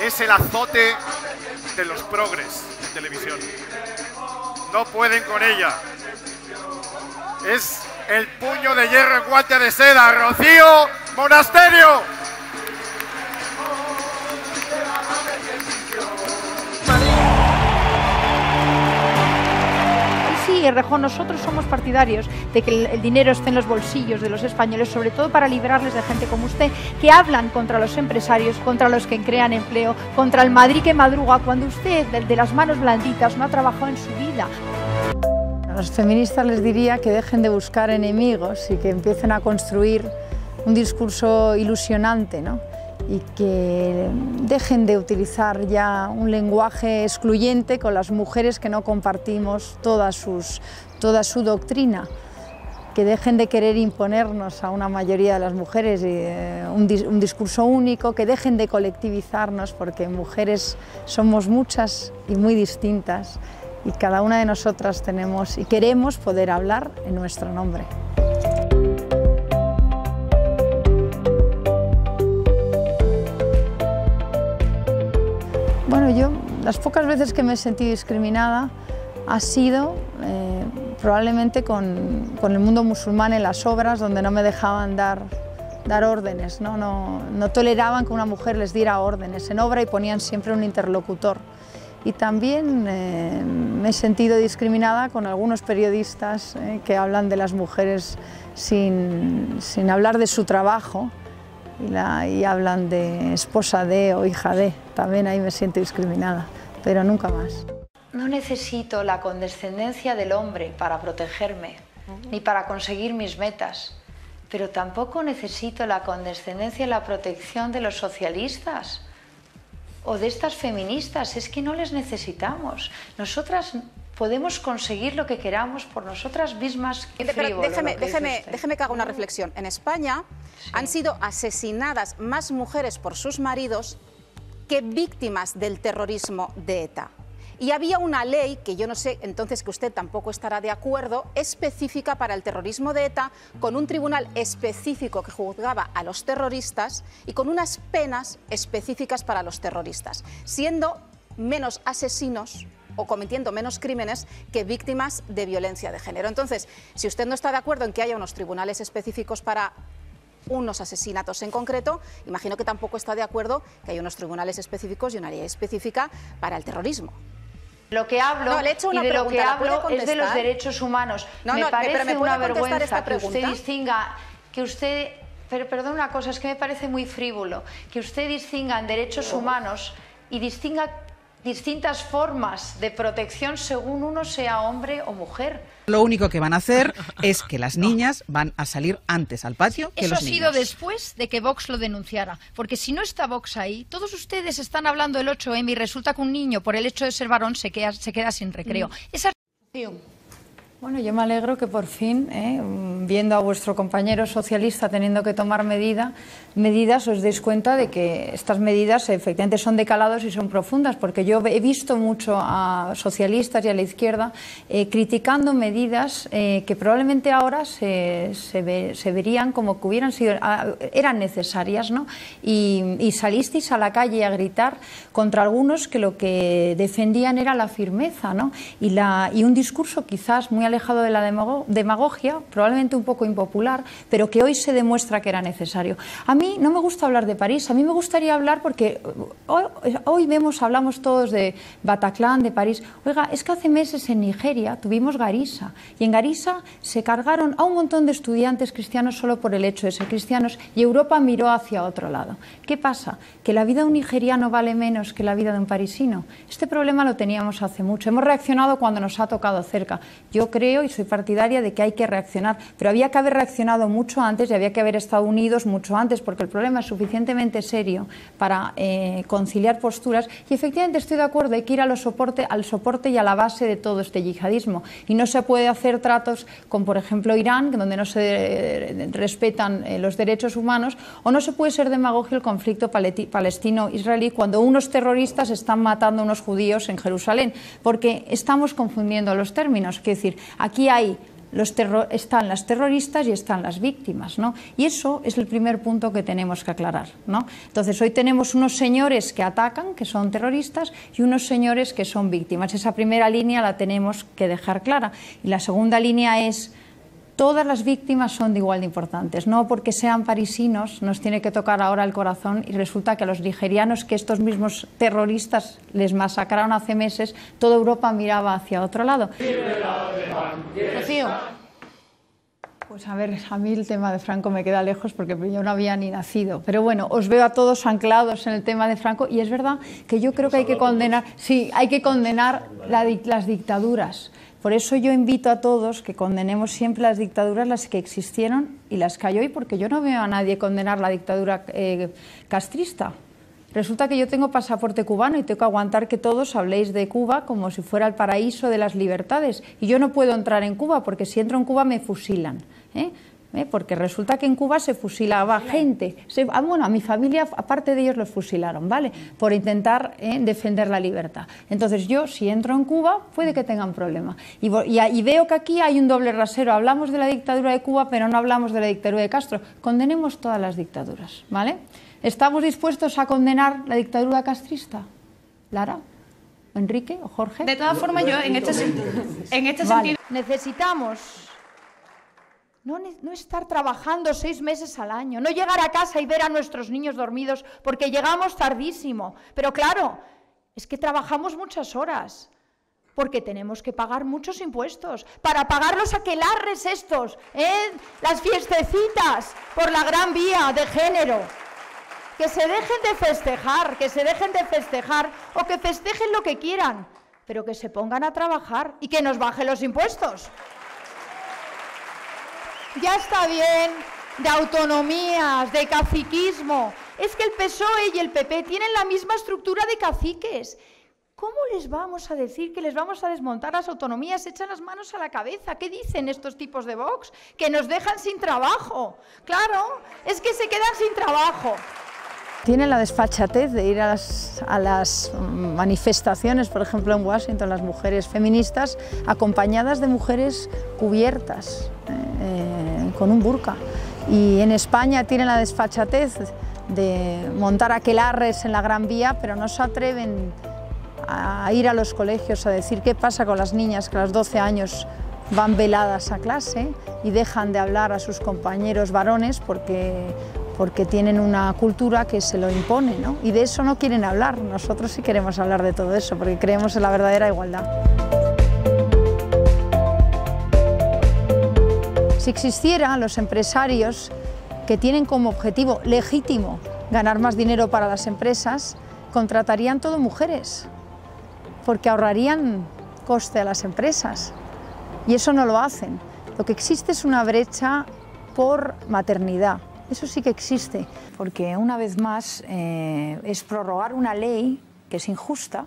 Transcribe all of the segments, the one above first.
Es el azote de los progres en televisión. No pueden con ella. Es el puño de hierro en guante de seda. Rocío Monasterio. Sí, Errejón, nosotros somos partidarios de que el dinero esté en los bolsillos de los españoles, sobre todo para librarles de gente como usted, que hablan contra los empresarios, contra los que crean empleo, contra el Madrid que madruga, cuando usted, de las manos blanditas, no ha trabajado en su vida. A los feministas les diría que dejen de buscar enemigos y que empiecen a construir un discurso ilusionante, ¿no? Y que dejen de utilizar ya un lenguaje excluyente con las mujeres que no compartimos toda su doctrina, que dejen de querer imponernos a una mayoría de las mujeres un discurso único, que dejen de colectivizarnos, porque mujeres somos muchas y muy distintas, y cada una de nosotras tenemos y queremos poder hablar en nuestro nombre. Bueno, yo las pocas veces que me he sentido discriminada ha sido probablemente con el mundo musulmán en las obras, donde no me dejaban dar órdenes, no toleraban que una mujer les diera órdenes en obra y ponían siempre un interlocutor. Y también me he sentido discriminada con algunos periodistas que hablan de las mujeres sin hablar de su trabajo. Y hablan de esposa de o hija de, también ahí me siento discriminada, pero nunca más. No necesito la condescendencia del hombre para protegerme, ni para conseguir mis metas, pero tampoco necesito la condescendencia y la protección de los socialistas o de estas feministas, es que no les necesitamos. Nosotras podemos conseguir lo que queramos por nosotras mismas. Déjeme que haga una reflexión. En España han sido asesinadas más mujeres por sus maridos que víctimas del terrorismo de ETA. Y había una ley, que yo no sé, entonces, que usted tampoco estará de acuerdo, específica para el terrorismo de ETA, con un tribunal específico que juzgaba a los terroristas y con unas penas específicas para los terroristas, siendo menos asesinos o cometiendo menos crímenes que víctimas de violencia de género. Entonces, si usted no está de acuerdo en que haya unos tribunales específicos para unos asesinatos en concreto, imagino que tampoco está de acuerdo que haya unos tribunales específicos y una ley específica para el terrorisrismo. Lo que hablo es de los derechos humanos. Me parece una vergüenza que usted distinga, pero perdón una cosa, es que me parece muy frívolo, que usted distinga en derechos humanos y distinga distintas formas de protección según uno sea hombre o mujer. Lo único que van a hacer es que las niñas van a salir antes al patio que los niños. Eso ha sido después de que Vox lo denunciara, porque si no está Vox ahí, todos ustedes están hablando del 8M y resulta que un niño, por el hecho de ser varón, se queda sin recreo. Bueno, yo me alegro que por fin, viendo a vuestro compañero socialista teniendo que tomar medidas, os deis cuenta de que estas medidas efectivamente son de calados y son profundas, porque yo he visto mucho a socialistas y a la izquierda criticando medidas que probablemente ahora se verían como que eran necesarias, ¿no? Y salisteis a la calle a gritar contra algunos que lo que defendían era la firmeza, ¿no? Y un discurso quizás muy alejado de la demagogia, probablemente un poco impopular, pero que hoy se demuestra que era necesario. A mí no me gusta hablar de París, a mí me gustaría hablar porque hoy hablamos todos de Bataclan, de París. Oiga, es que hace meses en Nigeria tuvimos Garissa y en Garissa se cargaron a un montón de estudiantes cristianos solo por el hecho de ser cristianos y Europa miró hacia otro lado. ¿Qué pasa? ¿Que la vida de un nigeriano vale menos que la vida de un parisino? Este problema lo teníamos hace mucho. Hemos reaccionado cuando nos ha tocado cerca. Yo creo y soy partidaria de que hay que reaccionar, pero había que haber reaccionado mucho antes y había que haber estado unidos mucho antes, porque el problema es suficientemente serio para conciliar posturas y efectivamente estoy de acuerdo, hay que ir al soporte y a la base de todo este yihadismo y no se puede hacer tratos con, por ejemplo, Irán, donde no se respetan los derechos humanos, o no se puede ser demagogia el conflicto palestino-israelí cuando unos terroristas están matando a unos judíos en Jerusalén, porque estamos confundiendo los términos. Es decir, aquí hay están las terroristas y están las víctimas, ¿no? Y eso es el primer punto que tenemos que aclarar, ¿no? Entonces, hoy tenemos unos señores que atacan, que son terroristas, y unos señores que son víctimas. Esa primera línea la tenemos que dejar clara. Y la segunda línea es: todas las víctimas son de igual de importantes. No porque sean parisinos nos tiene que tocar ahora el corazón y resulta que a los nigerianos, que estos mismos terroristas les masacraron hace meses, toda Europa miraba hacia otro lado. Rocío. Pues a ver, a mí el tema de Franco me queda lejos porque yo no había ni nacido. Pero bueno, os veo a todos anclados en el tema de Franco y es verdad que yo creo que hay que condenar, sí, hay que condenar las dictaduras. Por eso yo invito a todos que condenemos siempre las dictaduras, las que existieron y las que hay hoy, porque yo no veo a nadie condenar la dictadura castrista. Resulta que yo tengo pasaporte cubano y tengo que aguantar que todos habléis de Cuba como si fuera el paraíso de las libertades. Y yo no puedo entrar en Cuba porque si entro en Cuba me fusilan. Porque resulta que en Cuba se fusilaba gente. Bueno, a mi familia, aparte de ellos, los fusilaron, ¿vale? Por intentar defender la libertad. Entonces yo, si entro en Cuba, puede que tengan problema. Y veo que aquí hay un doble rasero. Hablamos de la dictadura de Cuba, pero no hablamos de la dictadura de Castro. Condenemos todas las dictaduras, ¿vale? ¿Estamos dispuestos a condenar la dictadura castrista? ¿Lara? ¿Enrique o Jorge? De todas formas, yo en este sentido... Necesitamos no estar trabajando 6 meses al año, no llegar a casa y ver a nuestros niños dormidos porque llegamos tardísimo. Pero claro, es que trabajamos muchas horas porque tenemos que pagar muchos impuestos para pagar los aquelarres estos, las fiestecitas por la Gran Vía de género. Que se dejen de festejar, o que festejen lo que quieran, pero que se pongan a trabajar y que nos bajen los impuestos. Ya está bien de autonomías, de caciquismo. Es que el PSOE y el PP tienen la misma estructura de caciques. ¿Cómo les vamos a decir que les vamos a desmontar las autonomías? Echan las manos a la cabeza. ¿Qué dicen estos tipos de Vox? Que nos dejan sin trabajo. Claro, es que se quedan sin trabajo. Tienen la desfachatez de ir a las manifestaciones, por ejemplo en Washington, las mujeres feministas, acompañadas de mujeres cubiertas, con un burka. Y en España tienen la desfachatez de montar aquelarres en la Gran Vía, pero no se atreven a ir a los colegios a decir qué pasa con las niñas que a los 12 años van veladas a clase y dejan de hablar a sus compañeros varones porque tienen una cultura que se lo impone, ¿no? Y de eso no quieren hablar. Nosotros sí queremos hablar de todo eso, porque creemos en la verdadera igualdad. Si existieran los empresarios que tienen como objetivo legítimo ganar más dinero para las empresas, contratarían todo mujeres, porque ahorrarían coste a las empresas. Y eso no lo hacen. Lo que existe es una brecha por maternidad. Eso sí que existe, porque una vez más es prorrogar una ley que es injusta,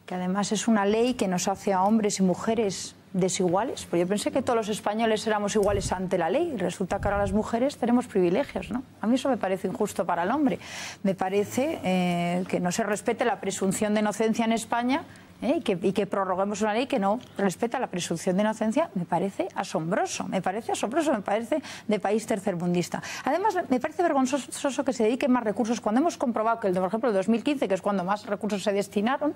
que además es una ley que nos hace a hombres y mujeres desiguales. Pues yo pensé que todos los españoles éramos iguales ante la ley y resulta que ahora las mujeres tenemos privilegios, ¿no? A mí eso me parece injusto para el hombre. Me parece que no se respete la presunción de inocencia en España. Y que prorroguemos una ley que no respeta la presunción de inocencia, me parece asombroso, me parece de país tercermundista. Además, me parece vergonzoso que se dediquen más recursos cuando hemos comprobado que, por ejemplo, el 2015, que es cuando más recursos se destinaron,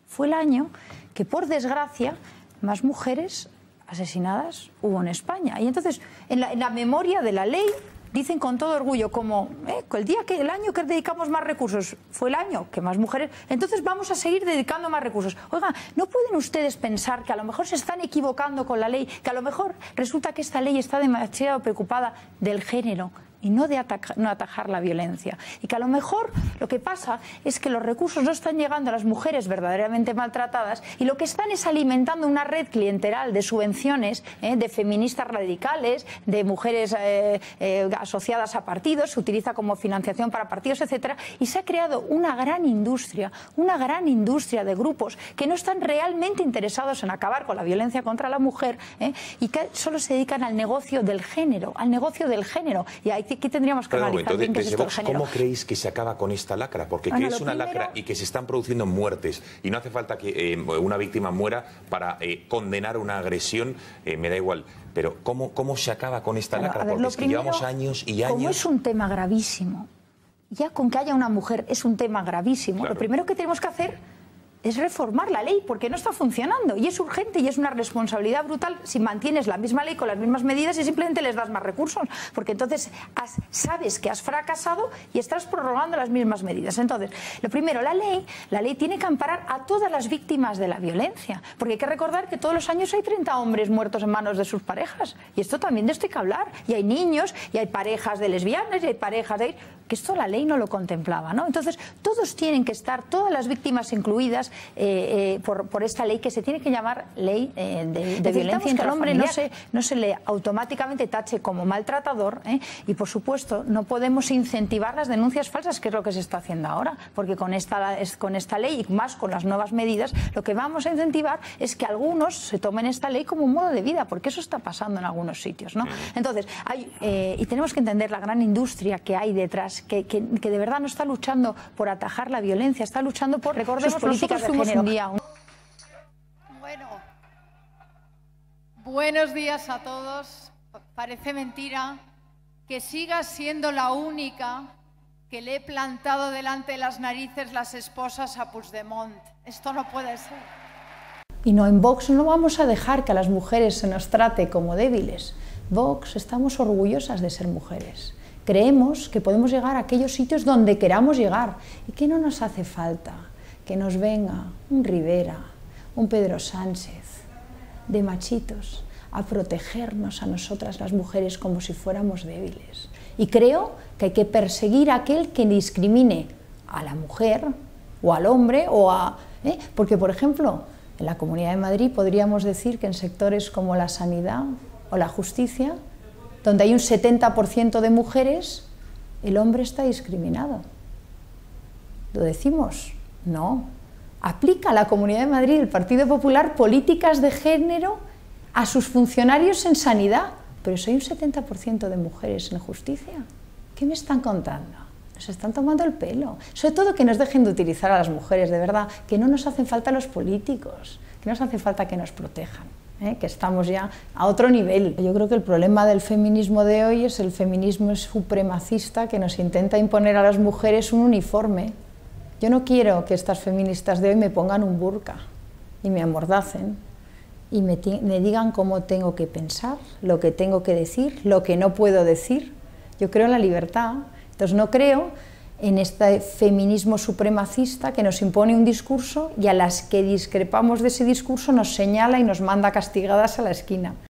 fue el año que, por desgracia, más mujeres asesinadas hubo en España. Y entonces, en la memoria de la ley, dicen con todo orgullo como el año que dedicamos más recursos fue el año que más mujeres, entonces vamos a seguir dedicando más recursos. Oiga, ¿no pueden ustedes pensar que a lo mejor se están equivocando con la ley, que a lo mejor resulta que esta ley está demasiado preocupada del género y no de atajar la violencia? Y que a lo mejor lo que pasa es que los recursos no están llegando a las mujeres verdaderamente maltratadas y lo que están es alimentando una red clientelar de subvenciones de feministas radicales, de mujeres asociadas a partidos, se utiliza como financiación para partidos, etcétera, y se ha creado una gran industria de grupos que no están realmente interesados en acabar con la violencia contra la mujer y que solo se dedican al negocio del género, y hay ¿qué tendríamos que analizar bien qué es esto del género? ¿Cómo creéis que se acaba con esta lacra? Porque que es una lacra y que se están produciendo muertes y no hace falta que una víctima muera para condenar una agresión, me da igual. Pero ¿cómo se acaba con esta lacra? Porque es que llevamos años y años... Como es un tema gravísimo, ya con que haya una mujer es un tema gravísimo, lo primero que tenemos que hacer es reformar la ley, porque no está funcionando y es urgente y es una responsabilidad brutal si mantienes la misma ley con las mismas medidas y simplemente les das más recursos, porque entonces sabes que has fracasado y estás prorrogando las mismas medidas. Entonces, lo primero, la ley tiene que amparar a todas las víctimas de la violencia, porque hay que recordar que todos los años hay 30 hombres muertos en manos de sus parejas, y esto también de esto hay que hablar, y hay niños, y hay parejas de lesbianas, y hay parejas de... que esto la ley no lo contemplaba, ¿no? Entonces, todos tienen que estar, todas las víctimas incluidas por esta ley que se tiene que llamar ley de violencia intrafamiliar. No se le automáticamente tache como maltratador, y por supuesto no podemos incentivar las denuncias falsas, que es lo que se está haciendo ahora, porque con esta ley y más con las nuevas medidas lo que vamos a incentivar es que algunos se tomen esta ley como un modo de vida, porque eso está pasando en algunos sitios, ¿no? Entonces, y tenemos que entender la gran industria que hay detrás, que de verdad no está luchando por atajar la violencia, está luchando por, recordemos, políticas de género. Bueno, buenos días a todos. Parece mentira que siga siendo la única que le he plantado delante de las narices las esposas a Puigdemont. Esto no puede ser. Y no, en Vox no vamos a dejar que a las mujeres se nos trate como débiles. Vox estamos orgullosas de ser mujeres. Creemos que podemos llegar a aquellos sitios donde queramos llegar y que no nos hace falta que nos venga un Rivera, un Pedro Sánchez, de machitos, a protegernos a nosotras las mujeres como si fuéramos débiles. Y creo que hay que perseguir a aquel que discrimine a la mujer o al hombre porque, por ejemplo, en la Comunidad de Madrid podríamos decir que en sectores como la sanidad o la justicia, donde hay un 70% de mujeres, el hombre está discriminado. ¿Lo decimos? No. Aplica a la Comunidad de Madrid el Partido Popular políticas de género a sus funcionarios en sanidad, pero si hay un 70% de mujeres en justicia. ¿Qué me están contando? Nos están tomando el pelo. Sobre todo que nos dejen de utilizar a las mujeres, de verdad, que no nos hacen falta los políticos, que nos hace falta que nos protejan. Que estamos ya a otro nivel. Yo creo que el problema del feminismo de hoy es el feminismo supremacista que nos intenta imponer a las mujeres un uniforme. Yo no quiero que estas feministas de hoy me pongan un burka y me amordacen y me digan cómo tengo que pensar, lo que tengo que decir, lo que no puedo decir. Yo creo en la libertad, entonces no creo en este feminismo supremacista que nos impone un discurso y a las que discrepamos de ese discurso nos señala y nos manda castigadas a la esquina.